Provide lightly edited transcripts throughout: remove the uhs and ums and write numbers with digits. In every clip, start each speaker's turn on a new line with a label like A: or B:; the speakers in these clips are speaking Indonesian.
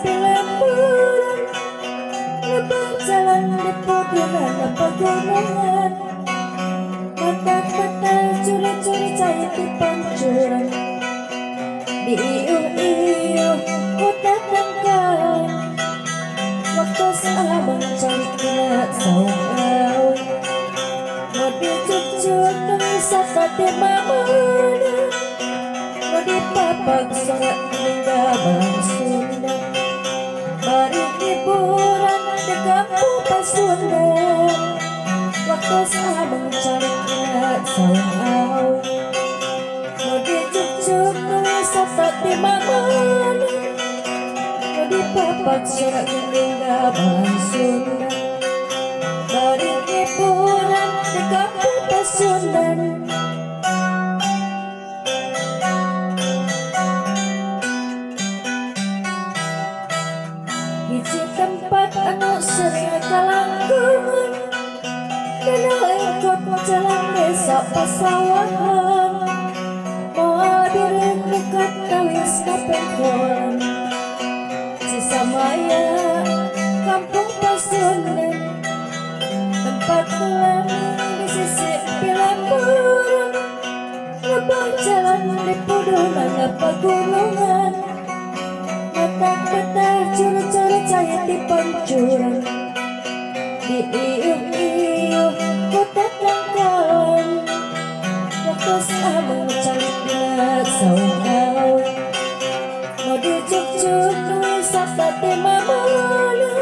A: pilamburan, berjalan di pegunungan pegunungan, mata-mata curi-curi cahaya di pancuran, diiuh-iuh kota tangkai, waktu sabang cari kena saung, mau dicucuk wisata di mamana, mau dipapak sangat hingga balang Sunda, mari hiburan di kampung Pasundan, waktu sabang cari kena saung, mau dicucuk wisata di mamana, mau dipapak sangat hingga balang Sunda, mari hiburan di kampung Pasundan. Hiji tempat anu sering kalangkungan, dina lengkot jalan desa pasawahan, moal biring dekat kawis kapengkolan, Cisamaya kampung Pasundan, tempat kelani di sisi pilamburan, lebah jalan di pegunungan pegunungan, mata-mata curu-curu cahaya di pancuran, diiuh-iuh kota tangkalan, waktu sabang cari kena saung, mau dicucuk wisata di mamana,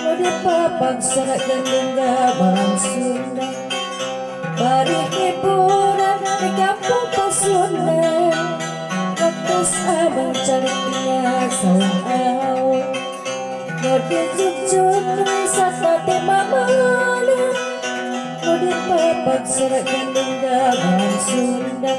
A: mau dipapak sangat hingga balang Sunda, mari hiburan di kampung Pasundan, waktu sabang cari kena saung, mau dicucuk wisata di mamana, mau dipapak sangat hingga balang Sunda,